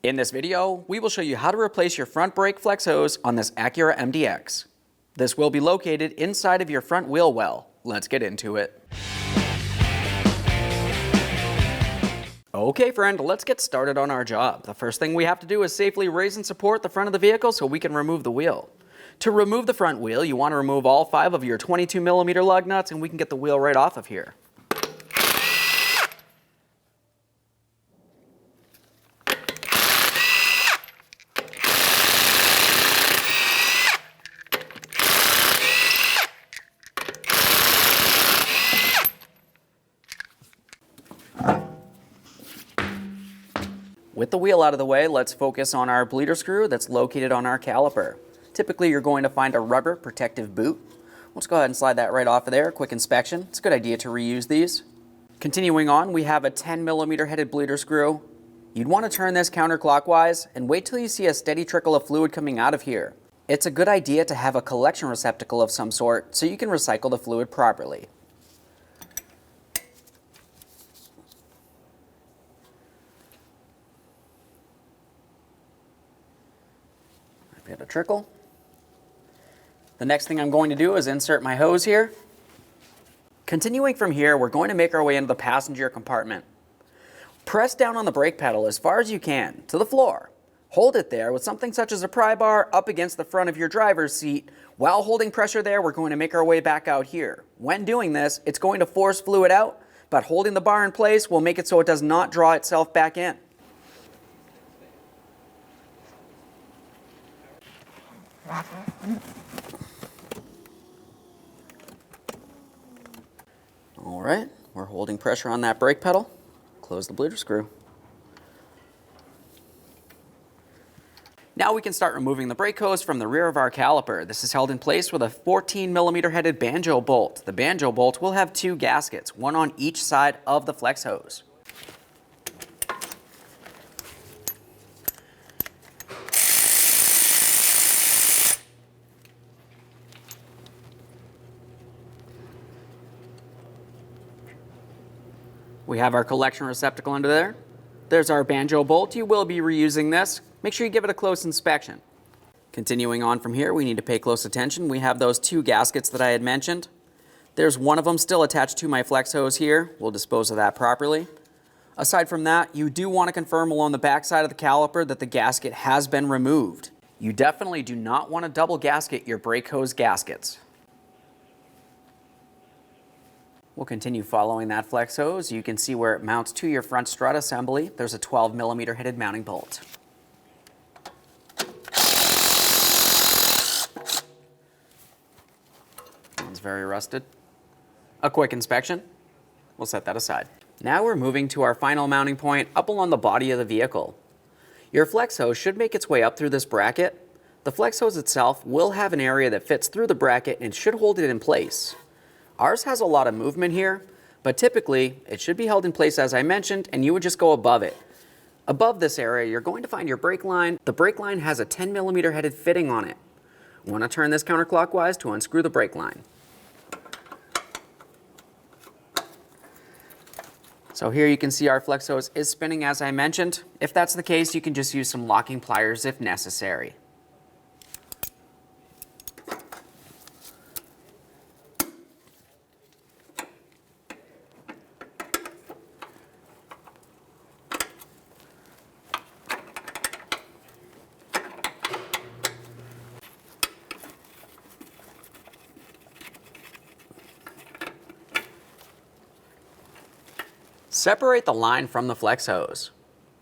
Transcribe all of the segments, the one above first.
In this video, we will show you how to replace your front brake flex hose on this Acura MDX. This will be located inside of your front wheel well. Let's get into it. Okay friend, let's get started on our job. The first thing we have to do is safely raise and support the front of the vehicle so we can remove the wheel. To remove the front wheel, you want to remove all 5 of your 22mm lug nuts and we can get the wheel right off of here. With the wheel out of the way, let's focus on our bleeder screw that's located on our caliper. Typically, you're going to find a rubber protective boot. Let's go ahead and slide that right off of there. Quick inspection. It's a good idea to reuse these. Continuing on, we have a 10mm headed bleeder screw. You'd want to turn this counterclockwise and wait till you see a steady trickle of fluid coming out of here. It's a good idea to have a collection receptacle of some sort so you can recycle the fluid properly. Get a trickle. The next thing I'm going to do is insert my hose here. Continuing from here, we're going to make our way into the passenger compartment. Press down on the brake pedal as far as you can to the floor. Hold it there with something such as a pry bar up against the front of your driver's seat. While holding pressure there, we're going to make our way back out here. When doing this, it's going to force fluid out, but holding the bar in place will make it so it does not draw itself back in. All right, we're holding pressure on that brake pedal. Close the bleeder screw. Now we can start removing the brake hose from the rear of our caliper. This is held in place with a 14mm headed banjo bolt. The banjo bolt will have 2 gaskets, one on each side of the flex hose. We have our collection receptacle under there. There's our banjo bolt. You will be reusing this. Make sure you give it a close inspection. Continuing on from here, we need to pay close attention. We have those 2 gaskets that I had mentioned. There's one of them still attached to my flex hose here. We'll dispose of that properly. Aside from that, you do want to confirm along the back side of the caliper that the gasket has been removed. You definitely do not want to double gasket your brake hose gaskets. We'll continue following that flex hose. You can see where it mounts to your front strut assembly. There's a 12mm headed mounting bolt. One's very rusted. A quick inspection. We'll set that aside. Now we're moving to our final mounting point up along the body of the vehicle. Your flex hose should make its way up through this bracket. The flex hose itself will have an area that fits through the bracket and should hold it in place. Ours has a lot of movement here, but typically it should be held in place as I mentioned, and you would just go above it. Above this area, you're going to find your brake line. The brake line has a 10mm headed fitting on it. You want to turn this counterclockwise to unscrew the brake line. So here you can see our flex hose is spinning as I mentioned. If that's the case, you can just use some locking pliers if necessary. Separate the line from the flex hose.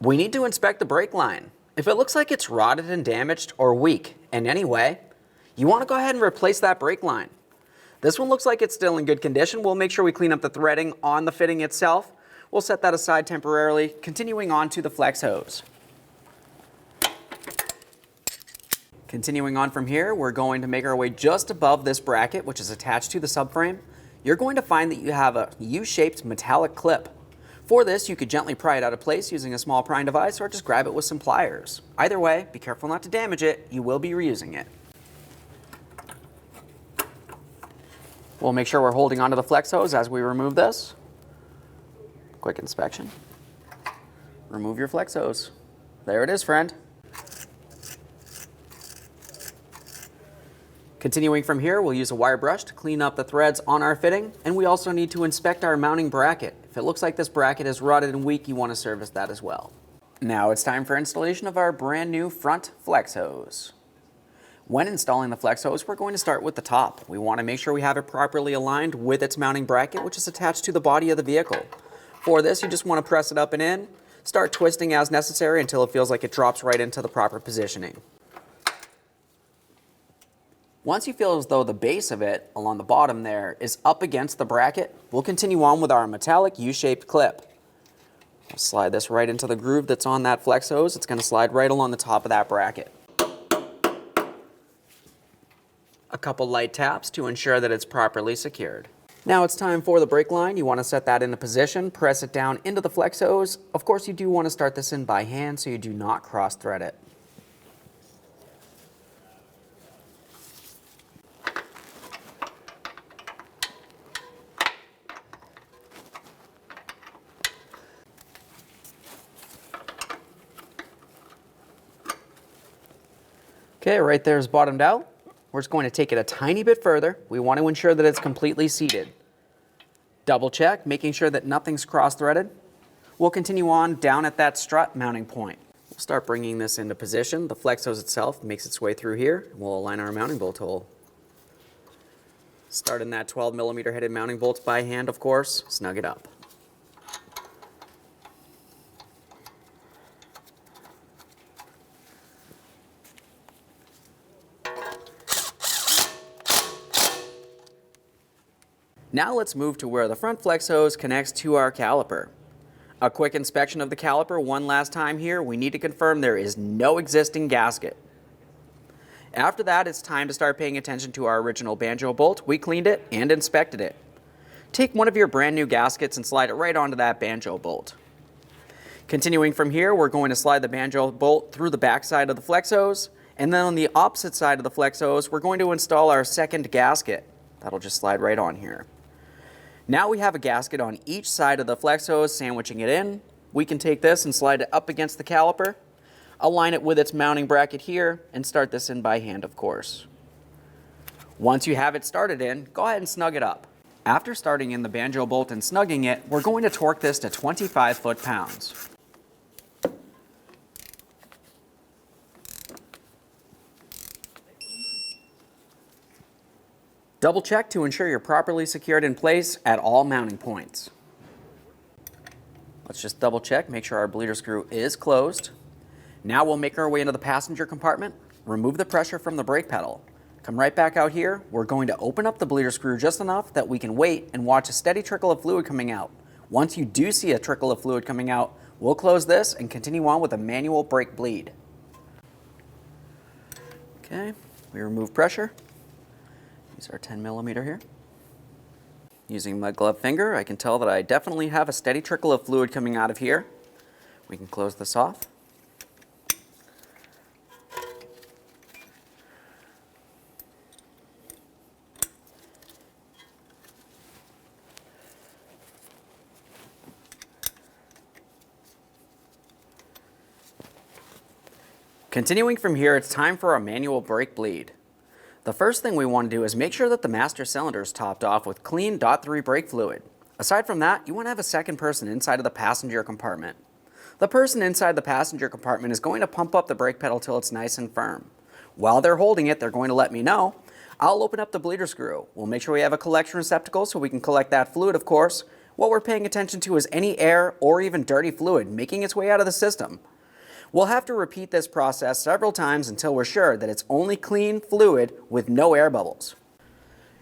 We need to inspect the brake line. If it looks like it's rotted and damaged or weak in any way, you want to go ahead and replace that brake line. This one looks like it's still in good condition. We'll make sure we clean up the threading on the fitting itself. We'll set that aside temporarily, continuing on to the flex hose. Continuing on from here, we're going to make our way just above this bracket, which is attached to the subframe. You're going to find that you have a U-shaped metallic clip. For this, you could gently pry it out of place using a small prying device or just grab it with some pliers. Either way, be careful not to damage it. You will be reusing it. We'll make sure we're holding onto the flex hose as we remove this. Quick inspection. Remove your flex hose. There it is, friend. Continuing from here, we'll use a wire brush to clean up the threads on our fitting, and we also need to inspect our mounting bracket. If it looks like this bracket is rotted and weak, you want to service that as well. Now it's time for installation of our brand new front flex hose. When installing the flex hose, we're going to start with the top. We want to make sure we have it properly aligned with its mounting bracket, which is attached to the body of the vehicle. For this, you just want to press it up and in, start twisting as necessary until it feels like it drops right into the proper positioning. Once you feel as though the base of it, along the bottom there, is up against the bracket, we'll continue on with our metallic U-shaped clip. I'll slide this right into the groove that's on that flex hose. It's going to slide right along the top of that bracket. A couple light taps to ensure that it's properly secured. Now it's time for the brake line. You want to set that into position, press it down into the flex hose. Of course, you do want to start this in by hand so you do not cross thread it. Okay, right there is bottomed out. We're just going to take it a tiny bit further. We want to ensure that it's completely seated. Double check, making sure that nothing's cross-threaded. We'll continue on down at that strut mounting point. We'll start bringing this into position. The flex hose itself makes its way through here. We'll align our mounting bolt hole. Start in that 12mm headed mounting bolts by hand, of course. Snug it up. Now let's move to where the front flex hose connects to our caliper. A quick inspection of the caliper one last time here. We need to confirm there is no existing gasket. After that, it's time to start paying attention to our original banjo bolt. We cleaned it and inspected it. Take one of your brand new gaskets and slide it right onto that banjo bolt. Continuing from here, we're going to slide the banjo bolt through the back side of the flex hose, and then on the opposite side of the flex hose, we're going to install our second gasket. That'll just slide right on here. Now we have a gasket on each side of the flex hose, sandwiching it in. We can take this and slide it up against the caliper, align it with its mounting bracket here, and start this in by hand, of course. Once you have it started in, go ahead and snug it up. After starting in the banjo bolt and snugging it, we're going to torque this to 25 foot-pounds. Double check to ensure you're properly secured in place at all mounting points. Let's just double check, make sure our bleeder screw is closed. Now we'll make our way into the passenger compartment, remove the pressure from the brake pedal. Come right back out here. We're going to open up the bleeder screw just enough that we can wait and watch a steady trickle of fluid coming out. Once you do see a trickle of fluid coming out, we'll close this and continue on with a manual brake bleed. Okay, we remove pressure. Use our 10mm here. Using my glove finger, I can tell that I definitely have a steady trickle of fluid coming out of here. We can close this off. Continuing from here, it's time for our manual brake bleed. The first thing we want to do is make sure that the master cylinder is topped off with clean .3 brake fluid. Aside from that, you want to have a second person inside of the passenger compartment. The person inside the passenger compartment is going to pump up the brake pedal till it's nice and firm. While they're holding it, they're going to let me know. I'll open up the bleeder screw. We'll make sure we have a collection receptacle so we can collect that fluid, of course. What we're paying attention to is any air or even dirty fluid making its way out of the system. We'll have to repeat this process several times until we're sure that it's only clean fluid with no air bubbles.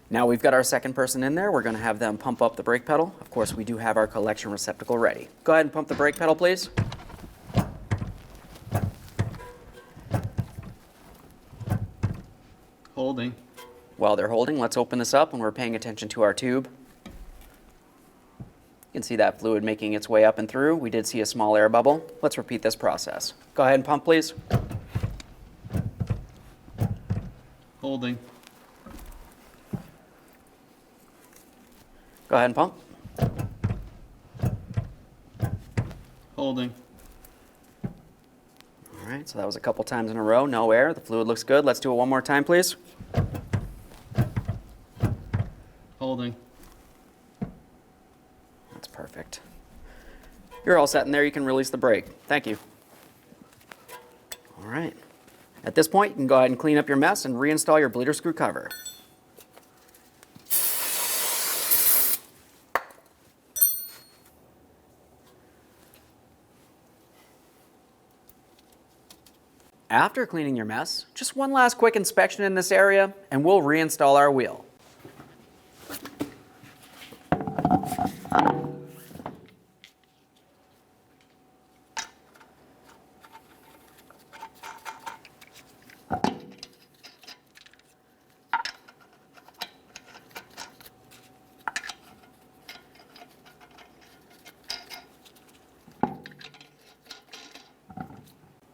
Now we've got our second person in there. We're going to have them pump up the brake pedal. Of course, we do have our collection receptacle ready. Go ahead and pump the brake pedal, please. Holding. While they're holding, let's open this up and we're paying attention to our tube. You can see that fluid making its way up and through. We did see a small air bubble. Let's repeat this process. Go ahead and pump, please. Holding. Go ahead and pump. Holding. right, so that was a couple times in a row, no air. The fluid looks good. Let's do it one more time, please. Holding. That's perfect. You're all set in there. You can release the brake. Thank you. All right. At this point, you can go ahead and clean up your mess and reinstall your bleeder screw cover. After cleaning your mess, just one last quick inspection in this area, and we'll reinstall our wheel.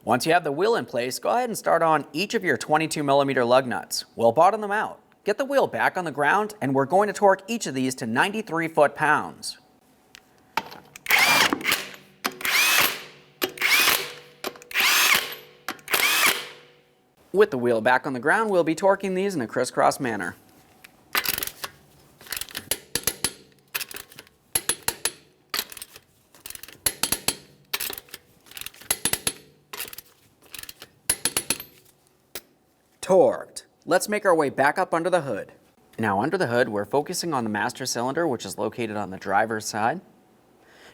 Once you have the wheel in place, go ahead and start on each of your 22mm lug nuts. We'll bottom them out. Get the wheel back on the ground, and we're going to torque each of these to 93 foot-pounds. With the wheel back on the ground, we'll be torquing these in a crisscross manner. Torqued. Let's make our way back up under the hood. Now under the hood, we're focusing on the master cylinder, which is located on the driver's side.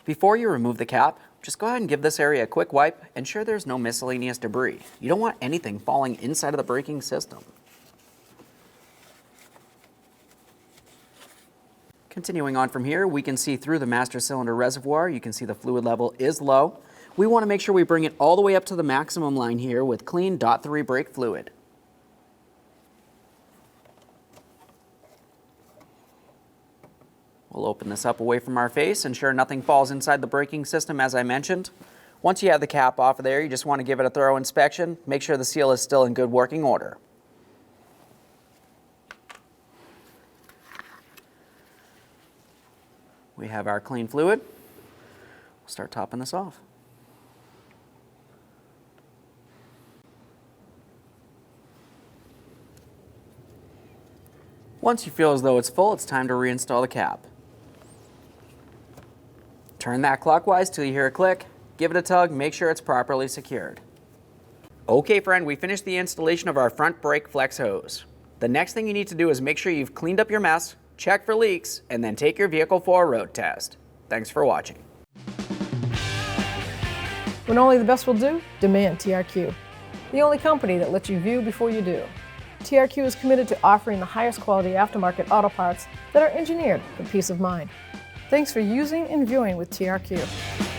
Before you remove the cap, just go ahead and give this area a quick wipe, ensure there's no miscellaneous debris. You don't want anything falling inside of the braking system. Continuing on from here, we can see through the master cylinder reservoir. You can see the fluid level is low. We want to make sure we bring it all the way up to the maximum line here with clean .3 brake fluid. We'll open this up away from our face, ensure nothing falls inside the braking system as I mentioned. Once you have the cap off of there, you just want to give it a thorough inspection. Make sure the seal is still in good working order. We have our clean fluid. We'll start topping this off. Once you feel as though it's full, it's time to reinstall the cap. Turn that clockwise till you hear a click, give it a tug, make sure it's properly secured. Okay friend, we finished the installation of our front brake flex hose. The next thing you need to do is make sure you've cleaned up your mess, check for leaks, and then take your vehicle for a road test. Thanks for watching. When only the best will do, demand TRQ. The only company that lets you view before you do. TRQ is committed to offering the highest quality aftermarket auto parts that are engineered for peace of mind. Thanks for using and viewing with TRQ.